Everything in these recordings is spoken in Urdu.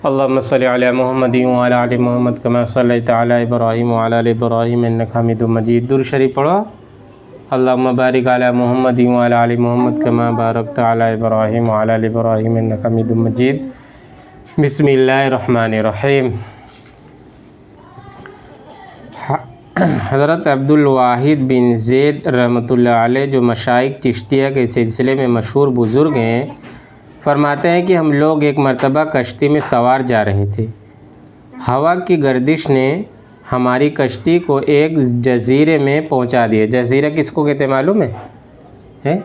اللهم صل علی محمد وعلی آل محمد کما صلیت علی ابراہیم وعلی آل ابراہیم انک حمید مجید۔ درود شریف پڑھو۔ اللهم بارک علی محمد وعلی آل محمد کما بارکت علی ابراہیم وعلی آل ابراہیم انک حمید مجید۔ بسم اللہ الرحمن الرحیم۔ حضرت عبدالواحد بن زید رحمۃ اللہ علیہ جو مشائخ چشتیہ کے سلسلے میں مشہور بزرگ ہیں، فرماتے ہیں کہ ہم لوگ ایک مرتبہ کشتی میں سوار جا رہے تھے۔ ہوا کی گردش نے ہماری کشتی کو ایک جزیرے میں پہنچا دیا۔ جزیرہ کس کو کہتے ہیں معلوم ہے؟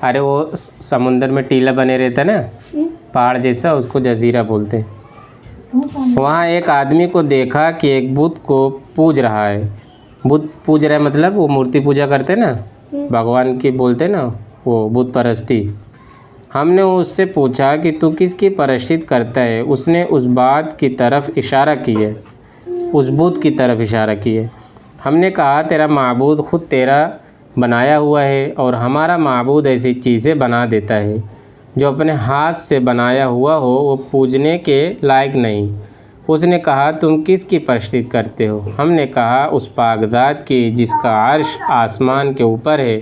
ارے وہ سمندر میں ٹیلا بنے رہتا ہے نا، پہاڑ جیسا، اس کو جزیرہ بولتے ہیں۔ وہاں ایک آدمی کو دیکھا کہ ایک بت کو پوج رہا ہے۔ بت پوج رہا ہے مطلب وہ مورتی پوجا کرتے ہیں نا، بھگوان کی بولتے ہیں نا، وہ بت پرستی۔ ہم نے اس سے پوچھا کہ تو کس کی پرستش کرتا ہے؟ اس نے اس بات کی طرف اشارہ کیا، اس بت کی طرف اشارہ کیا۔ ہم نے کہا تیرا معبود خود تیرا بنایا ہوا ہے، اور ہمارا معبود ایسی چیزیں بنا دیتا ہے جو اپنے ہاتھ سے بنایا ہوا ہو وہ پوجنے کے لائق نہیں۔ اس نے کہا تم کس کی پرستش کرتے ہو؟ ہم نے کہا اس پاک ذات کی جس کا عرش آسمان کے اوپر ہے،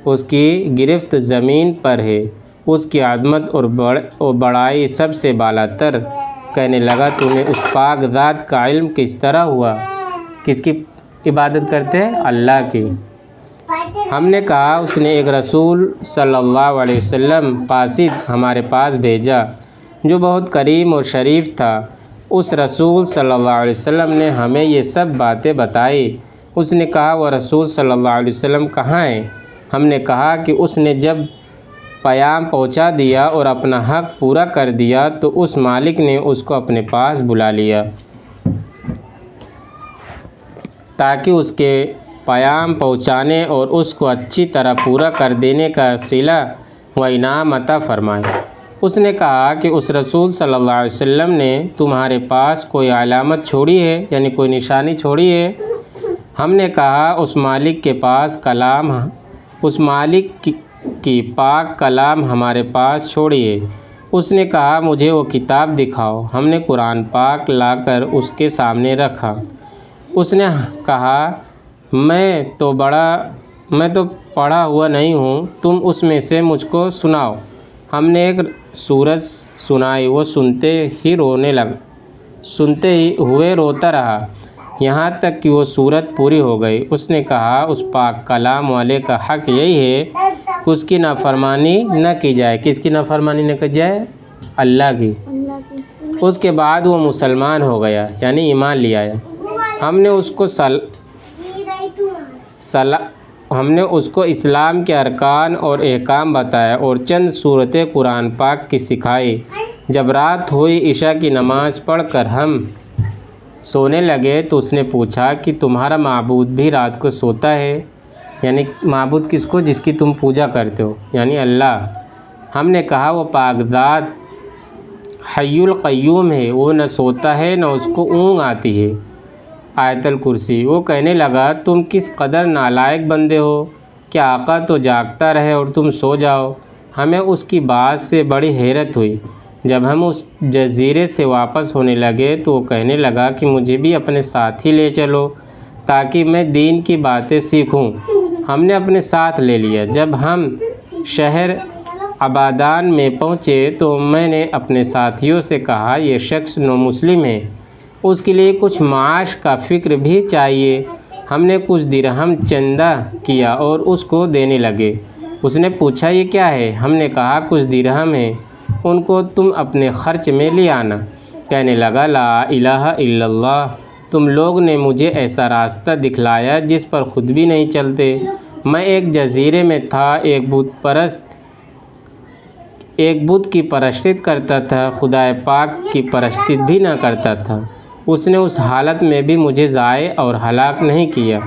اس کی گرفت زمین پر ہے، اس کی عظمت اور بڑائی سب سے بالا تر۔ کہنے لگا تمہیں اس پاک ذات کا علم کس طرح ہوا؟ کس کی عبادت کرتے ہیں؟ اللہ کی۔ ہم نے کہا اس نے ایک رسول صلی اللہ علیہ وسلم قاصد ہمارے پاس بھیجا جو بہت کریم اور شریف تھا۔ اس رسول صلی اللہ علیہ وسلم نے ہمیں یہ سب باتیں بتائی۔ اس نے کہا وہ رسول صلی اللہ علیہ وسلم کہاں ہیں؟ ہم نے کہا کہ اس نے جب پیام پہنچا دیا اور اپنا حق پورا کر دیا تو اس مالک نے اس کو اپنے پاس بلا لیا تاکہ اس کے پیام پہنچانے اور اس کو اچھی طرح پورا کر دینے کا صلہ و انعام عطا فرمائے۔ اس نے کہا کہ اس رسول صلی اللہ علیہ وسلم نے تمہارے پاس کوئی علامت چھوڑی ہے، یعنی کوئی نشانی چھوڑی ہے؟ ہم نے کہا اس مالک کے پاس کلام، اس مالک کی پاک کلام ہمارے پاس چھوڑیے۔ اس نے کہا مجھے وہ کتاب دکھاؤ۔ ہم نے قرآن پاک لا کر اس کے سامنے رکھا۔ اس نے کہا میں تو پڑھا ہوا نہیں ہوں، تم اس میں سے مجھ کو سناؤ۔ ہم نے ایک سورت سنائی، وہ سنتے ہوئے روتا رہا یہاں تک کہ وہ سورت پوری ہو گئی۔ اس نے کہا اس پاک کلام والے کا حق یہی ہے کہ اس کی نافرمانی نہ کی جائے۔ کس کی نافرمانی نہ کی جائے؟ اللہ کی۔ اس کے بعد وہ مسلمان ہو گیا، یعنی ایمان لے آیا۔ ہم نے اس کو اسلام کے ارکان اور احکام بتایا اور چند سورتیں قرآن پاک کی سکھائی۔ جب رات ہوئی عشاء کی نماز پڑھ کر ہم سونے لگے تو اس نے پوچھا کہ تمہارا معبود بھی رات کو سوتا ہے؟ یعنی معبود کس کو؟ جس کی تم پوجا کرتے ہو، یعنی اللہ۔ ہم نے کہا وہ پاک ذات حی القیوم ہے، وہ نہ سوتا ہے نہ اس کو اونگ آتی ہے۔ آیت الکرسی۔ وہ کہنے لگا تم کس قدر نالائق بندے ہو، کیا آقا تو جاگتا رہے اور تم سو جاؤ؟ ہمیں اس کی بات سے بڑی حیرت ہوئی۔ جب ہم اس جزیرے سے واپس ہونے لگے تو وہ کہنے لگا کہ مجھے بھی اپنے ساتھ ہی لے چلو تاکہ میں دین کی باتیں سیکھوں۔ ہم نے اپنے ساتھ لے لیا۔ جب ہم شہر عبادان میں پہنچے تو میں نے اپنے ساتھیوں سے کہا یہ شخص نو مسلم ہے، اس کے لیے کچھ معاش کا فکر بھی چاہیے۔ ہم نے کچھ درہم چندہ کیا اور اس کو دینے لگے۔ اس نے پوچھا یہ کیا ہے؟ ہم نے کہا کچھ درہم ہیں، ان کو تم اپنے خرچ میں لے آنا۔ کہنے لگا لا الہ الا اللہ، تم لوگ نے مجھے ایسا راستہ دکھلایا جس پر خود بھی نہیں چلتے۔ میں ایک جزیرے میں تھا، ایک بت کی پرستش کرتا تھا، خدا پاک کی پرستش بھی نہ کرتا تھا۔ اس نے اس حالت میں بھی مجھے ضائع اور ہلاک نہیں کیا،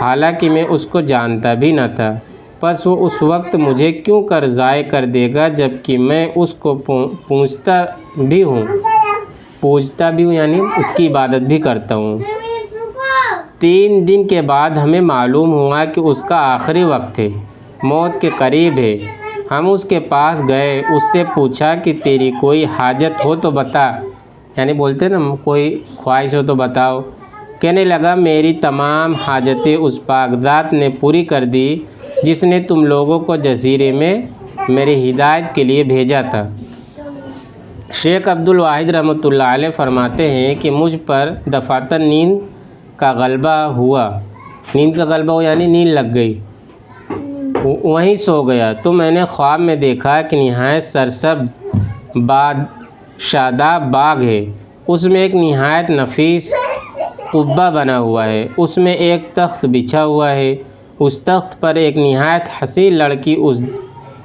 حالانکہ میں اس کو جانتا بھی نہ تھا۔ پس وہ اس وقت مجھے کیوں کر ضائع کر دے گا جبکہ میں اس کو پوجتا بھی ہوں، یعنی اس کی عبادت بھی کرتا ہوں۔ 3 دن کے بعد ہمیں معلوم ہوا کہ اس کا آخری وقت ہے، موت کے قریب ہے۔ ہم اس کے پاس گئے، اس سے پوچھا کہ تیری کوئی حاجت ہو تو بتا، یعنی بولتے نا کوئی خواہش ہو تو بتاؤ۔ کہنے لگا میری تمام حاجتیں اس پاک ذات نے پوری کر دی جس نے تم لوگوں کو جزیرے میں میری ہدایت کے لیے بھیجا تھا۔ شیخ عبد الواحد رحمۃ اللہ علیہ فرماتے ہیں کہ مجھ پر دفعتاً نیند کا غلبہ ہوا، یعنی نیند لگ گئی، وہیں سو گیا تو میں نے خواب میں دیکھا کہ نہایت سرسبز شاداب باغ ہے، اس میں ایک نہایت نفیس قبہ بنا ہوا ہے، اس میں ایک تخت بچھا ہوا ہے، اس تخت پر ایک نہایت حسین لڑکی اس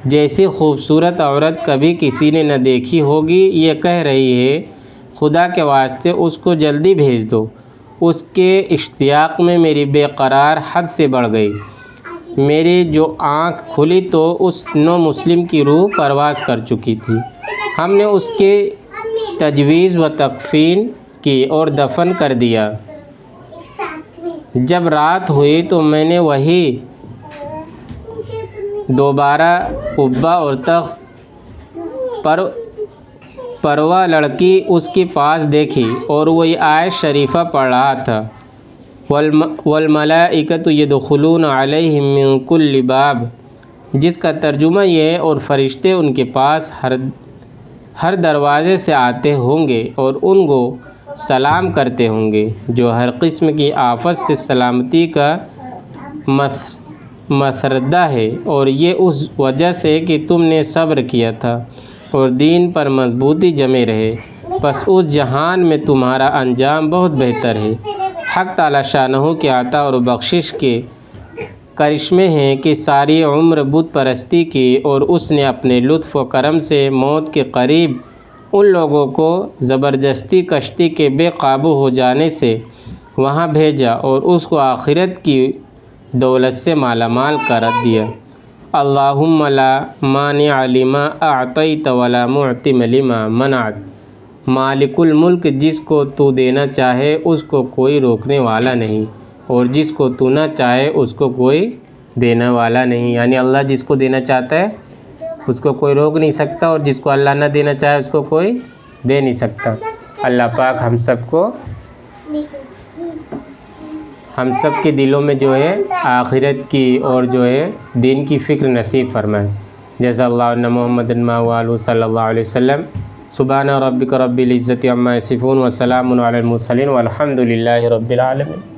جیسی خوبصورت عورت کبھی کسی نے نہ دیکھی ہوگی یہ کہہ رہی ہے خدا کے واسطے اس کو جلدی بھیج دو۔ اس کے اشتیاق میں میری بے قرار حد سے بڑھ گئی، میری جو آنکھ کھلی تو اس نو مسلم کی روح پرواز کر چکی تھی۔ ہم نے اس کی تجویز و تکفین کی اور دفن کر دیا۔ جب رات ہوئی تو میں نے وہی دوبارہ قبہ اور تخت پروا لڑکی اس کے پاس دیکھی اور وہی آیت شریفہ پڑھ رہا تھا، والملائکۃ یدخلون علیہم من کل باب، جس کا ترجمہ یہ ہے اور فرشتے ان کے پاس ہر دروازے سے آتے ہوں گے اور ان کو سلام کرتے ہوں گے، جو ہر قسم کی آفت سے سلامتی کا مسردہ ہے، اور یہ اس وجہ سے کہ تم نے صبر کیا تھا اور دین پر مضبوطی جمے رہے، پس اس جہان میں تمہارا انجام بہت بہتر ہے۔ حق تعالی شانہ کے عطا اور بخشش کے کرشمے ہیں کہ ساری عمر بت پرستی کی اور اس نے اپنے لطف و کرم سے موت کے قریب ان لوگوں کو زبردستی کشتی کے بے قابو ہو جانے سے وہاں بھیجا اور اس کو آخرت کی دولت سے مالا مال کر دیا۔ اللہم لا مانع لما اعطیت ولا معطی لما منعت، مالک الملک جس کو تو دینا چاہے اس کو کوئی روکنے والا نہیں، اور جس کو تو نہ چاہے اس کو کوئی دینے والا نہیں، یعنی اللہ جس کو دینا چاہتا ہے اس کو کوئی روک نہیں سکتا، اور جس کو اللہ نہ دینا چاہے اس کو کوئی دے نہیں سکتا۔ اللہ پاک ہم سب کے دلوں میں جو ہے آخرت کی اور جو ہے دین کی فکر نصیب فرمائے۔ جزا اللہ عنا محمد صلی اللہ علیہ وسلم۔ سبحان ربک رب العزت عما یصفون وسلام علی المرسلین والحمد للہ رب العالمین۔